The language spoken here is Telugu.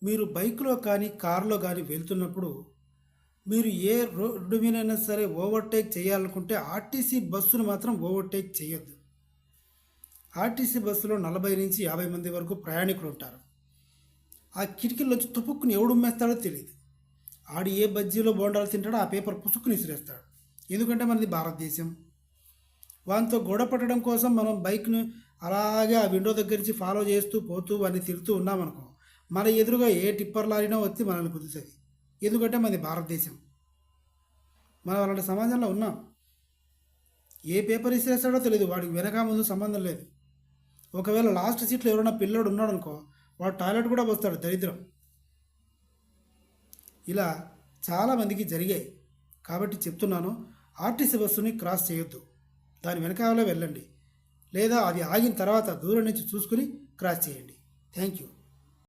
మీరు బైక్లో కానీ కారులో కానీ వెళ్తున్నప్పుడు మీరు ఏ రోడ్డు మీదైనా సరే ఓవర్టేక్ చేయాలనుకుంటే ఆర్టీసీ బస్సును మాత్రం ఓవర్టేక్ చేయొద్దు. ఆర్టీసీ బస్సులో 40 నుంచి 50 మంది వరకు ప్రయాణికులు ఉంటారు. ఆ కిటికీలోంచి తుపుక్కుని ఎవడు ఉమ్మేస్తాడో తెలియదు. ఆడు ఏ బజ్జీలో బోండాలు తింటాడో ఆ పేపర్ పుసుక్కుని విసిరేస్తాడు. ఎందుకంటే మనది భారతదేశం. వానితో గొడవ పట్టడం కోసం మనం బైక్ను అలాగే ఆ విండో దగ్గర నుంచి ఫాలో చేస్తూ పోతూ వాడిని తిరుగుతూ ఉన్నామనుకో, మన ఎదురుగా ఏ టిప్పర్ లారీనో వచ్చి మనల్ని కుదుతుంది. ఎందుకంటే మనది భారతదేశం. మనం అలాంటి సమాజంలో ఉన్నాం. ఏ పేపర్ ఇసిరేస్తాడో తెలియదు, వాడికి వెనక ముందు సంబంధం లేదు. ఒకవేళ లాస్ట్ సీట్లో ఎవరైనా పిల్లోడు ఉన్నాడు అనుకో, వాడు టాయిలెట్ కూడా పోస్తాడు, దరిద్రం. ఇలా చాలామందికి జరిగాయి. కాబట్టి చెప్తున్నాను, ఆర్టీసీ బస్సుని క్రాస్ చేయొద్దు. దాని వెనకాలే వెళ్ళండి, లేదా అది ఆగిన తర్వాత దూరం నుంచి చూసుకుని క్రాస్ చేయండి. Thank you.